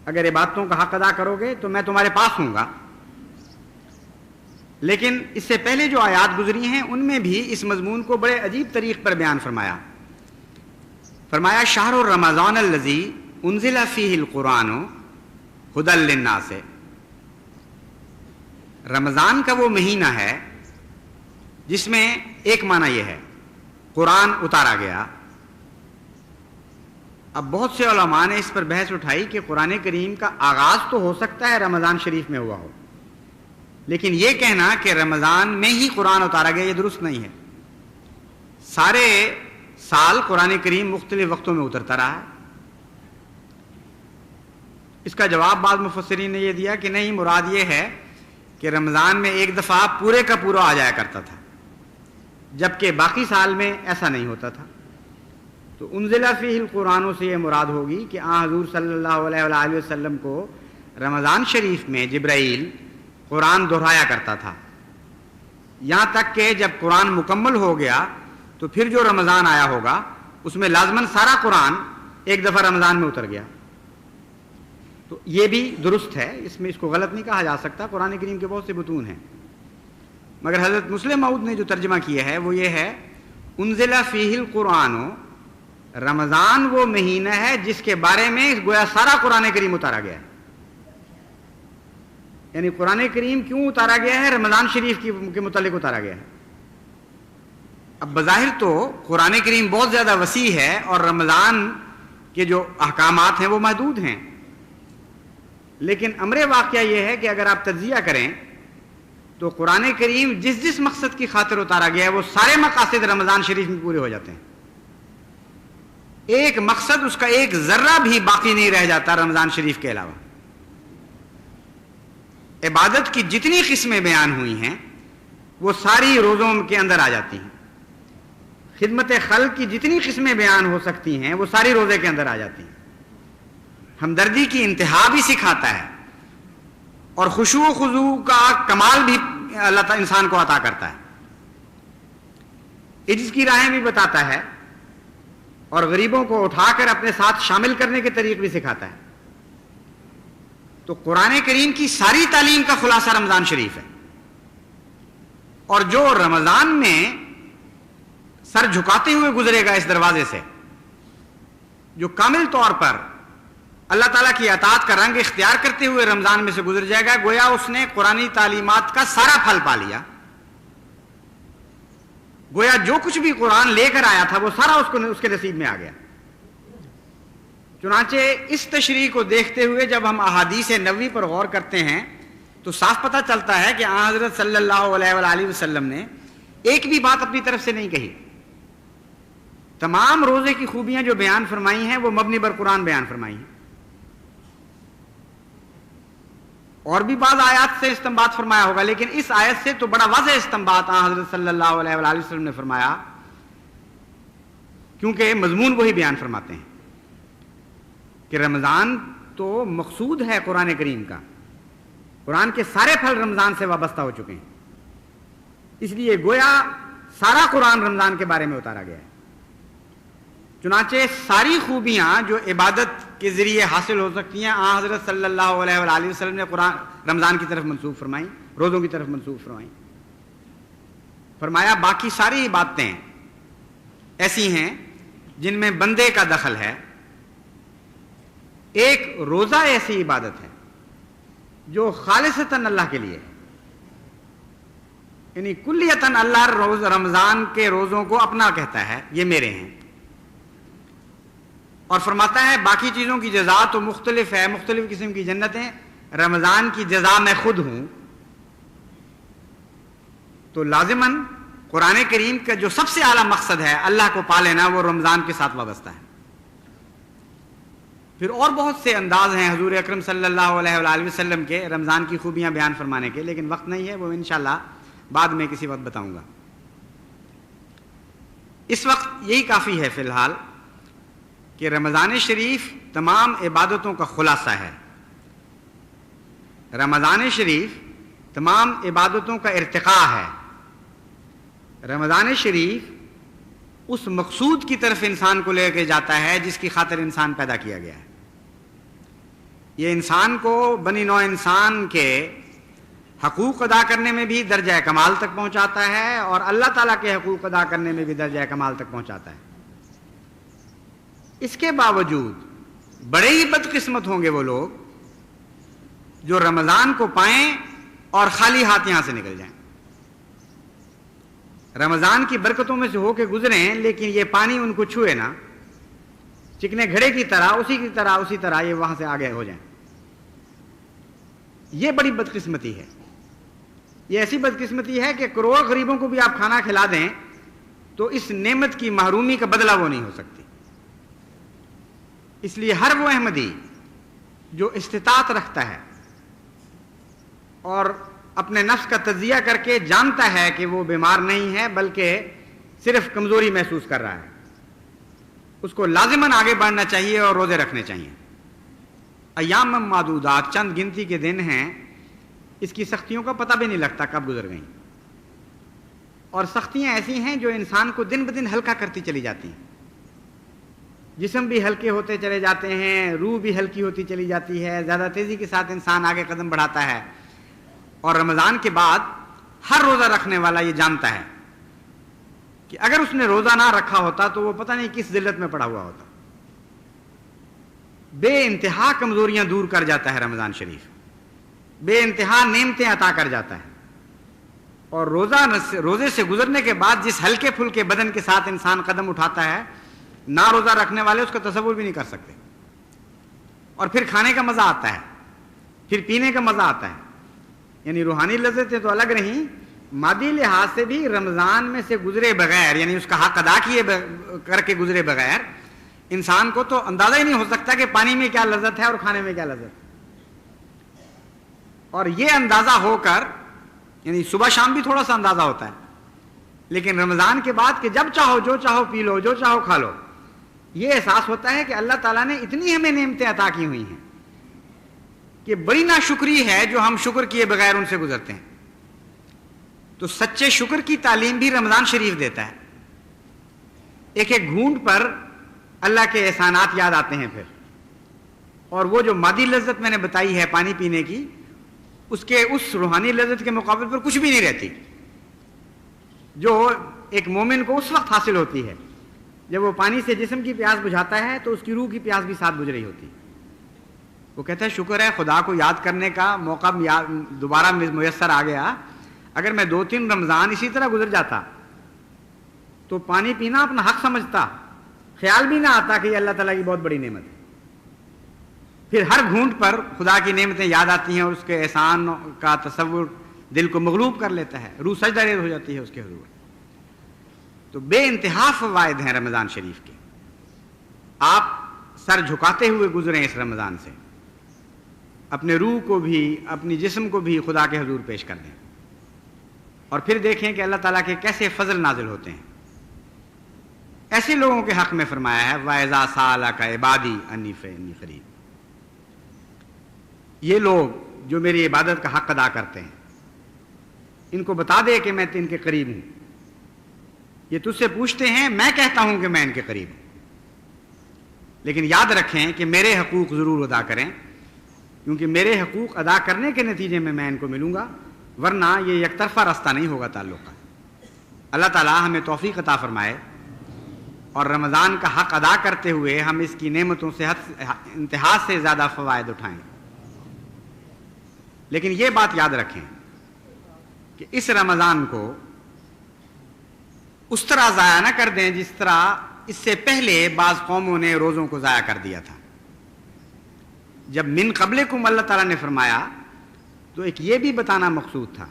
اگر عبادتوں کا حق ادا کرو گے تو میں تمہارے پاس ہوں گا. لیکن اس سے پہلے جو آیات گزری ہیں ان میں بھی اس مضمون کو بڑے عجیب طریق پر بیان فرمایا. فرمایا شہر رمضان الذی انزل فیہ القرآن ھدی للناس. رمضان کا وہ مہینہ ہے جس میں ایک معنی یہ ہے قرآن اتارا گیا. اب بہت سے علماء نے اس پر بحث اٹھائی کہ قرآن کریم کا آغاز تو ہو سکتا ہے رمضان شریف میں ہوا ہو، لیکن یہ کہنا کہ رمضان میں ہی قرآن اتارا گیا یہ درست نہیں ہے. سارے سال قرآن کریم مختلف وقتوں میں اترتا رہا ہے. اس کا جواب بعض مفسرین نے یہ دیا کہ نہیں، مراد یہ ہے کہ رمضان میں ایک دفعہ پورے کا پورا آ جایا کرتا تھا، جبکہ باقی سال میں ایسا نہیں ہوتا تھا. تو انزل فیہ القرآن سے یہ مراد ہوگی کہ حضور صلی اللہ علیہ وآلہ وسلم کو رمضان شریف میں جبرائیل قرآن دہرایا کرتا تھا، یہاں تک کہ جب قرآن مکمل ہو گیا تو پھر جو رمضان آیا ہوگا اس میں لازماً سارا قرآن ایک دفعہ رمضان میں اتر گیا. تو یہ بھی درست ہے، اس میں اس کو غلط نہیں کہا جا سکتا. قرآن کریم کے بہت سے متون ہیں، مگر حضرت مسلم موعود نے جو ترجمہ کیا ہے وہ یہ ہے انزل فیہ القرآن. رمضان وہ مہینہ ہے جس کے بارے میں گویا سارا قرآن کریم اتارا گیا ہے. یعنی قرآن کریم کیوں اتارا گیا ہے؟ رمضان شریف کے متعلق اتارا گیا ہے. اب بظاہر تو قرآن کریم بہت زیادہ وسیع ہے اور رمضان کے جو احکامات ہیں وہ محدود ہیں، لیکن امر واقعہ یہ ہے کہ اگر آپ تجزیہ کریں تو قرآن کریم جس جس مقصد کی خاطر اتارا گیا ہے وہ سارے مقاصد رمضان شریف میں پورے ہو جاتے ہیں. ایک مقصد اس کا ایک ذرہ بھی باقی نہیں رہ جاتا رمضان شریف کے علاوہ. عبادت کی جتنی قسمیں بیان ہوئی ہیں وہ ساری روزوں کے اندر آ جاتی ہیں. خدمت خلق کی جتنی قسمیں بیان ہو سکتی ہیں وہ ساری روزے کے اندر آ جاتی ہیں. ہمدردی کی انتہا بھی سکھاتا ہے اور خشوع و خضوع کا کمال بھی اللہ تعالیٰ انسان کو عطا کرتا ہے. عجز کی راہیں بھی بتاتا ہے اور غریبوں کو اٹھا کر اپنے ساتھ شامل کرنے کے طریق بھی سکھاتا ہے. تو قرآن کریم کی ساری تعلیم کا خلاصہ رمضان شریف ہے. اور جو رمضان میں سر جھکاتے ہوئے گزرے گا اس دروازے سے، جو کامل طور پر اللہ تعالیٰ کی اطاعت کا رنگ اختیار کرتے ہوئے رمضان میں سے گزر جائے گا، گویا اس نے قرآنی تعلیمات کا سارا پھل پا لیا. گویا جو کچھ بھی قرآن لے کر آیا تھا وہ سارا اس کے نصیب میں آ گیا. چنانچہ اس تشریح کو دیکھتے ہوئے جب ہم احادیث نبوی پر غور کرتے ہیں تو صاف پتہ چلتا ہے کہ حضرت صلی اللہ علیہ وآلہ وسلم نے ایک بھی بات اپنی طرف سے نہیں کہی. تمام روزے کی خوبیاں جو بیان فرمائی ہیں وہ مبنی بر قرآن بیان فرمائی ہیں. اور بھی بعض آیات سے استنباط فرمایا ہوگا، لیکن اس آیت سے تو بڑا واضح استنباط حضرت صلی اللہ علیہ وآلہ وسلم نے فرمایا، کیونکہ مضمون وہی بیان فرماتے ہیں کہ رمضان تو مقصود ہے قرآن کریم کا، قرآن کے سارے پھل رمضان سے وابستہ ہو چکے ہیں، اس لیے گویا سارا قرآن رمضان کے بارے میں اتارا گیا ہے۔ چنانچہ ساری خوبیاں جو عبادت کے ذریعے حاصل ہو سکتی ہیں حضرت صلی اللہ علیہ وآلہ وسلم نے قرآن رمضان کی طرف منسوخ فرمائیں، روزوں کی طرف منسوخ فرمائیں۔ فرمایا باقی ساری عبادتیں ایسی ہیں جن میں بندے کا دخل ہے، ایک روزہ ایسی عبادت ہے جو خالصتاً اللہ کے لیے ہے، یعنی کلیتاً اللہ روز رمضان کے روزوں کو اپنا کہتا ہے، یہ میرے ہیں، اور فرماتا ہے باقی چیزوں کی جزا تو مختلف ہے، مختلف قسم کی جنتیں، رمضان کی جزا میں خود ہوں۔ تو لازماً قرآن کریم کا جو سب سے اعلیٰ مقصد ہے اللہ کو پا لینا، وہ رمضان کے ساتھ وابستہ ہے۔ پھر اور بہت سے انداز ہیں حضور اکرم صلی اللہ علیہ وآلہ وسلم کے رمضان کی خوبیاں بیان فرمانے کے، لیکن وقت نہیں ہے، وہ انشاءاللہ بعد میں کسی وقت بتاؤں گا۔ اس وقت یہی کافی ہے فی الحال کہ رمضان شریف تمام عبادتوں کا خلاصہ ہے، رمضان شریف تمام عبادتوں کا ارتقاء ہے، رمضان شریف اس مقصود کی طرف انسان کو لے کے جاتا ہے جس کی خاطر انسان پیدا کیا گیا ہے۔ یہ انسان کو بنی نوع انسان کے حقوق ادا کرنے میں بھی درجہ کمال تک پہنچاتا ہے، اور اللہ تعالیٰ کے حقوق ادا کرنے میں بھی درجہ کمال تک پہنچاتا ہے۔ اس کے باوجود بڑے ہی بدقسمت ہوں گے وہ لوگ جو رمضان کو پائیں اور خالی ہاتھ یہاں سے نکل جائیں، رمضان کی برکتوں میں سے ہو کے گزریں، لیکن یہ پانی ان کو چھوئے نہ، چکنے گھڑے کی طرح اسی طرح یہ وہاں سے آگے ہو جائیں۔ یہ بڑی بدقسمتی ہے، یہ ایسی بدقسمتی ہے کہ کروڑ غریبوں کو بھی آپ کھانا کھلا دیں تو اس نعمت کی محرومی کا بدلہ وہ نہیں ہو سکتی۔ اس لیے ہر وہ احمدی جو استطاعت رکھتا ہے اور اپنے نفس کا تجزیہ کر کے جانتا ہے کہ وہ بیمار نہیں ہے بلکہ صرف کمزوری محسوس کر رہا ہے، اس کو لازماً آگے بڑھنا چاہیے اور روزے رکھنے چاہیے۔ ایام معدودات، چند گنتی کے دن ہیں، اس کی سختیوں کا پتہ بھی نہیں لگتا کب گزر گئیں، اور سختیاں ایسی ہیں جو انسان کو دن بدن ہلکا کرتی چلی جاتی ہیں، جسم بھی ہلکے ہوتے چلے جاتے ہیں، روح بھی ہلکی ہوتی چلی جاتی ہے، زیادہ تیزی کے ساتھ انسان آگے قدم بڑھاتا ہے۔ اور رمضان کے بعد ہر روزہ رکھنے والا یہ جانتا ہے کہ اگر اس نے روزہ نہ رکھا ہوتا تو وہ پتہ نہیں کس ذلت میں پڑا ہوا ہوتا۔ بے انتہا کمزوریاں دور کر جاتا ہے رمضان شریف، بے انتہا نعمتیں عطا کر جاتا ہے، اور روزے سے گزرنے کے بعد جس ہلکے پھلکے بدن کے ساتھ انسان قدم اٹھاتا ہے، نہ روزہ رکھنے والے اس کا تصور بھی نہیں کر سکتے۔ اور پھر کھانے کا مزہ آتا ہے، پھر پینے کا مزہ آتا ہے، یعنی روحانی لذتیں تو الگ رہیں، مادی لحاظ سے بھی رمضان میں سے گزرے بغیر، یعنی اس کا حق ادا کیے کر کے گزرے بغیر انسان کو تو اندازہ ہی نہیں ہو سکتا کہ پانی میں کیا لذت ہے اور کھانے میں کیا لذت ہے۔ اور یہ اندازہ ہو کر، یعنی صبح شام بھی تھوڑا سا اندازہ ہوتا ہے، لیکن رمضان کے بعد کہ جب چاہو جو چاہو پی لو، جو چاہو کھا لو، یہ احساس ہوتا ہے کہ اللہ تعالیٰ نے اتنی ہمیں نعمتیں عطا کی ہوئی ہیں کہ بڑی ناشکری ہے جو ہم شکر کیے بغیر ان سے گزرتے ہیں۔ تو سچے شکر کی تعلیم بھی رمضان شریف دیتا ہے۔ ایک ایک گھونٹ پر اللہ کے احسانات یاد آتے ہیں پھر، اور وہ جو مادی لذت میں نے بتائی ہے پانی پینے کی، اس روحانی لذت کے مقابل پر کچھ بھی نہیں رہتی جو ایک مومن کو اس وقت حاصل ہوتی ہے جب وہ پانی سے جسم کی پیاس بجھاتا ہے تو اس کی روح کی پیاس بھی ساتھ بجھ رہی ہوتی ہے۔ وہ کہتا ہے شکر ہے خدا کو یاد کرنے کا موقع دوبارہ میسر آ گیا، اگر میں 2-3 رمضان اسی طرح گزر جاتا تو پانی پینا اپنا حق سمجھتا، خیال بھی نہ آتا کہ یہ اللہ تعالیٰ کی بہت بڑی نعمت ہے۔ پھر ہر گھونٹ پر خدا کی نعمتیں یاد آتی ہیں اور اس کے احسان کا تصور دل کو مغلوب کر لیتا ہے، روح سجدہ ریز ہو جاتی ہے اس کے حضور۔ تو بے انتہا فوائد ہیں رمضان شریف کے، آپ سر جھکاتے ہوئے گزریں اس رمضان سے، اپنے روح کو بھی اپنی جسم کو بھی خدا کے حضور پیش کر دیں اور پھر دیکھیں کہ اللہ تعالیٰ کے کیسے فضل نازل ہوتے ہیں۔ ایسے لوگوں کے حق میں فرمایا ہے وَإِذَا سَأَلَكَ عِبَادِي أَنِّي فَإِنِّي قَرِيبٌ، یہ لوگ جو میری عبادت کا حق ادا کرتے ہیں ان کو بتا دے کہ میں ان کے قریب ہوں۔ یہ تجھ سے پوچھتے ہیں، میں کہتا ہوں کہ میں ان کے قریب ہوں، لیکن یاد رکھیں کہ میرے حقوق ضرور ادا کریں، کیونکہ میرے حقوق ادا کرنے کے نتیجے میں ان کو ملوں گا، ورنہ یہ یک طرفہ راستہ نہیں ہوگا تعلق کا۔ اللہ تعالیٰ ہمیں توفیق عطا فرمائے اور رمضان کا حق ادا کرتے ہوئے ہم اس کی نعمتوں سے انتہا سے زیادہ فوائد اٹھائیں۔ لیکن یہ بات یاد رکھیں کہ اس رمضان کو اس طرح ضائع نہ کر دیں جس طرح اس سے پہلے بعض قوموں نے روزوں کو ضائع کر دیا تھا۔ جب من قبلکم اللہ تعالیٰ نے فرمایا تو ایک یہ بھی بتانا مقصود تھا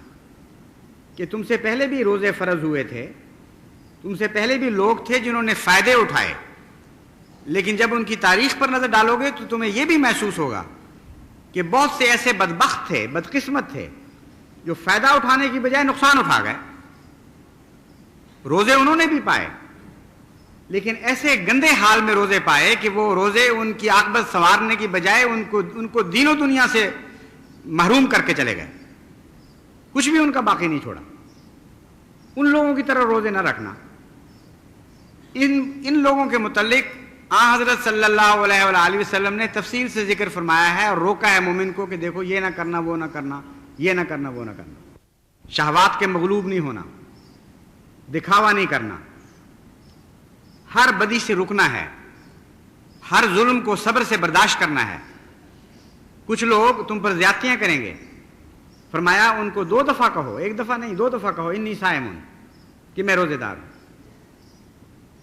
کہ تم سے پہلے بھی روزے فرض ہوئے تھے، تم سے پہلے بھی لوگ تھے جنہوں نے فائدے اٹھائے، لیکن جب ان کی تاریخ پر نظر ڈالو گے تو تمہیں یہ بھی محسوس ہوگا کہ بہت سے ایسے بدبخت تھے، بدقسمت تھے جو فائدہ اٹھانے کی بجائے نقصان اٹھا گئے۔ روزے انہوں نے بھی پائے، لیکن ایسے گندے حال میں روزے پائے کہ وہ روزے ان کی عاقبت سنوارنے کی بجائے ان کو دین و دنیا سے محروم کر کے چلے گئے، کچھ بھی ان کا باقی نہیں چھوڑا۔ ان لوگوں کی طرح روزے نہ رکھنا۔ ان لوگوں کے متعلق حضرت صلی اللہ علیہ وآلہ وسلم نے تفصیل سے ذکر فرمایا ہے اور روکا ہے مومن کو کہ دیکھو یہ نہ کرنا، وہ نہ کرنا، یہ نہ کرنا، وہ نہ کرنا۔ شہوات کے مغلوب نہیں ہونا، دکھاوا نہیں کرنا، ہر بدی سے رکنا ہے، ہر ظلم کو صبر سے برداشت کرنا ہے۔ کچھ لوگ تم پر زیادتیاں کریں گے، فرمایا ان کو 2 دفعہ کہو، 1 دفعہ نہیں 2 دفعہ کہو انی صائم کہ میں روزے دار ہوں۔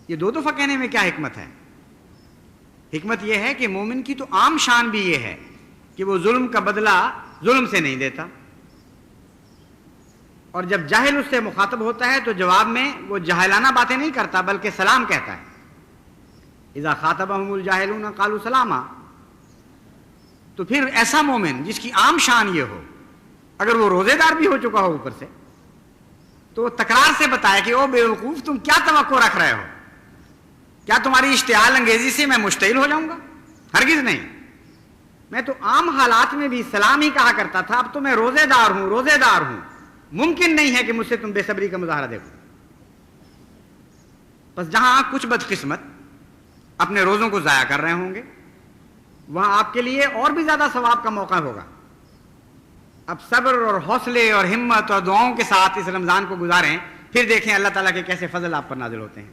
یہ 2 دفعہ کہنے میں کیا حکمت ہے؟ حکمت یہ ہے کہ مومن کی تو عام شان بھی یہ ہے کہ وہ ظلم کا بدلہ ظلم سے نہیں دیتا، اور جب جاہل اس سے مخاطب ہوتا ہے تو جواب میں وہ جاہلانہ باتیں نہیں کرتا بلکہ سلام کہتا ہے۔ اذا خاطبهم الجاہلون قالوا سلاما۔ تو پھر ایسا مومن جس کی عام شان یہ ہو، اگر وہ روزے دار بھی ہو چکا ہو اوپر سے، تو وہ تکرار سے بتائے کہ او بے وقوف تم کیا توقع رکھ رہے ہو؟ کیا تمہاری اشتعال انگیزی سے میں مشتعل ہو جاؤں گا؟ ہرگز نہیں۔ میں تو عام حالات میں بھی سلام ہی کہا کرتا تھا، اب تو میں روزے دار ہوں، روزے دار ہوں، ممکن نہیں ہے کہ مجھ سے تم بے صبری کا مظاہرہ دیکھو۔ بس جہاں کچھ بدقسمت اپنے روزوں کو ضائع کر رہے ہوں گے وہاں آپ کے لیے اور بھی زیادہ ثواب کا موقع ہوگا۔ اب صبر اور حوصلے اور ہمت اور دعاؤں کے ساتھ اس رمضان کو گزاریں، پھر دیکھیں اللہ تعالیٰ کے کیسے فضل آپ پر نازل ہوتے ہیں۔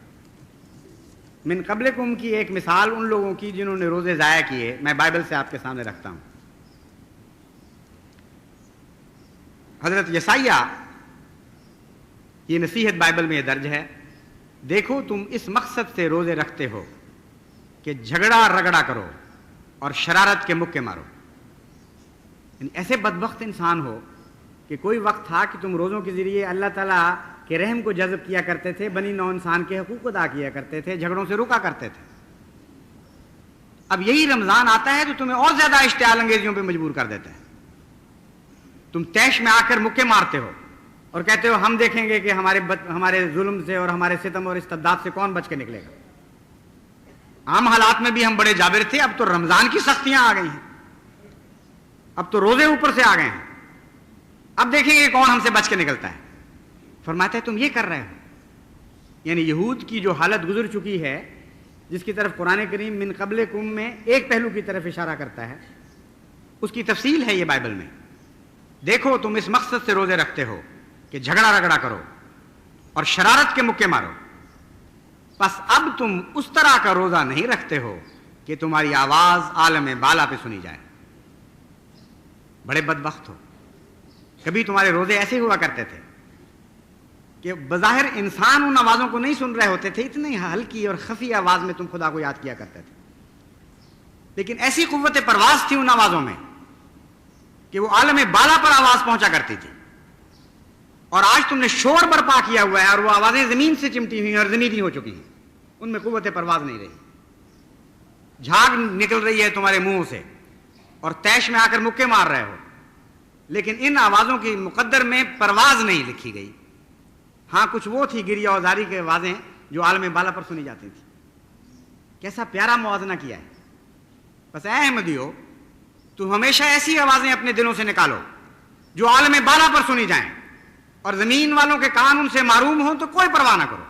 من قبلکم کی ایک مثال ان لوگوں کی جنہوں نے روزے ضائع کیے میں بائبل سے آپ کے سامنے رکھتا ہوں۔ حضرت یسایہ، یہ نصیحت بائبل میں یہ درج ہے، دیکھو تم اس مقصد سے روزے رکھتے ہو کہ جھگڑا رگڑا کرو اور شرارت کے مکے مارو۔ یعنی ایسے بدبخت انسان ہو کہ کوئی وقت تھا کہ تم روزوں کے ذریعے اللہ تعالیٰ کے رحم کو جذب کیا کرتے تھے، بنی نوع انسان کے حقوق ادا کیا کرتے تھے، جھگڑوں سے رکا کرتے تھے۔ اب یہی رمضان آتا ہے تو تمہیں اور زیادہ اشتعال انگیزیوں پہ مجبور کر دیتا ہے۔ تم تیش میں آ کر مکے مارتے ہو اور کہتے ہو ہم دیکھیں گے کہ ہمارے ظلم سے اور ہمارے ستم اور استبداد سے کون بچ کے نکلے گا۔ عام حالات میں بھی ہم بڑے جابر تھے، اب تو رمضان کی سختیاں آ گئی ہیں، اب تو روزے اوپر سے آ گئے ہیں، اب دیکھیں گے کون ہم سے بچ کے نکلتا ہے۔ فرماتا ہے تم یہ کر رہے ہو۔ یعنی یہود کی جو حالت گزر چکی ہے، جس کی طرف قرآن کریم من قبلکم میں ایک پہلو کی طرف اشارہ کرتا ہے، اس کی تفصیل ہے یہ بائبل میں۔ دیکھو تم اس مقصد سے روزے رکھتے ہو کہ جھگڑا رگڑا کرو اور شرارت کے مکے مارو، بس اب تم اس طرح کا روزہ نہیں رکھتے ہو کہ تمہاری آواز عالم بالا پہ سنی جائے۔ بڑے بدبخت ہو۔ کبھی تمہارے روزے ایسے ہوا کرتے تھے کہ بظاہر انسان ان آوازوں کو نہیں سن رہے ہوتے تھے، اتنی ہلکی اور خفی آواز میں تم خدا کو یاد کیا کرتے تھے، لیکن ایسی قوت پرواز تھی ان آوازوں میں کہ وہ عالم بالا پر آواز پہنچا کرتی تھی۔ اور آج تم نے شور برپا کیا ہوا ہے اور وہ آوازیں زمین سے چمٹی ہوئی ہیں اور زمینی ہو چکی ہیں، ان میں قوت پرواز نہیں رہی۔ جھاگ نکل رہی ہے تمہارے منہوں سے اور طیش میں آ کر مکے مار رہے ہو، لیکن ان آوازوں کی مقدر میں پرواز نہیں لکھی گئی. ہاں کچھ وہ تھی گریہ اوزاری کے آوازیں جو عالم بالا پر سنی جاتی تھی. کیسا پیارا موازنہ کیا ہے. بس اے احمدیو، تم ہمیشہ ایسی آوازیں اپنے دلوں سے نکالو جو عالم بالا پر سنی جائیں، اور زمین والوں کے کان ان سے معروم ہوں تو کوئی پرواہ نہ کرو.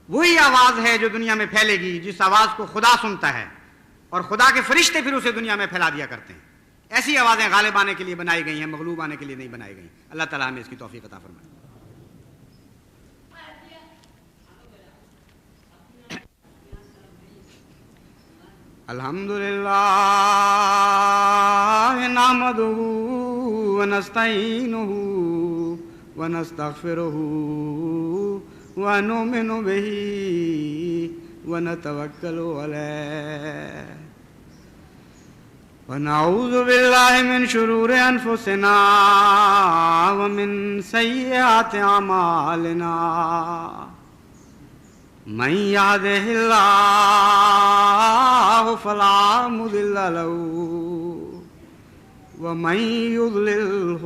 وہی آواز ہے جو دنیا میں پھیلے گی جس آواز کو خدا سنتا ہے، اور خدا کے فرشتے پھر اسے دنیا میں پھیلا دیا کرتے ہیں. ایسی آوازیں غالب آنے کے لیے بنائی گئی ہیں، مغلوب آنے کے لیے نہیں بنائی گئی. اللہ تعالیٰ ہمیں اس کی توفیق عطا فرمائے. الحمدللہ نحمدہ ونستعینہ ونستغفرہ ونؤمن بہ ونتوکل علیہ ونعوذ باللہ من شرور انفسنا ومن سیئات اعمالنا من یہدہ اللہ فلا مضل له ومن یضللہ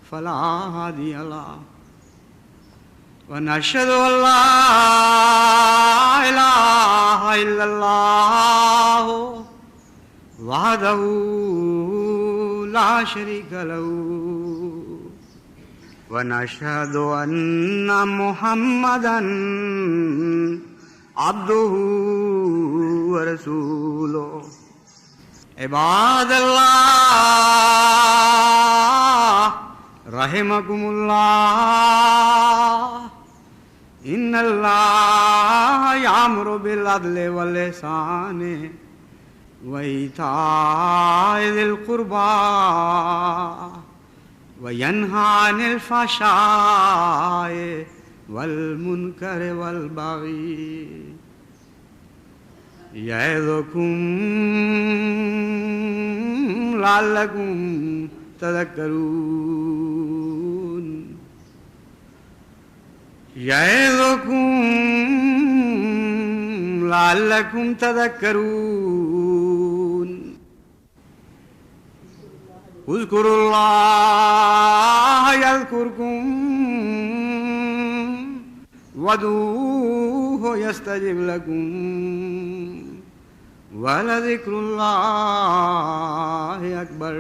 فلا ہادی له ونشهد ان لا الہ الا اللہ وحدہ لا شریک له ونشهد ان محمدا عبده ورسوله. عباد اللہ رحمکم اللہ، ان اللہ یامر بالعدل والاحسان وایتاء ذی القربى وینہی عن الفحشاء والمنکر والبغی یعظکم لعلکم تذکرون. یعظکم لعلکم تذکرون. اذکروا اللہ یذکرکم وادعوہ یستجب لکم ولذکر اللہ اکبر.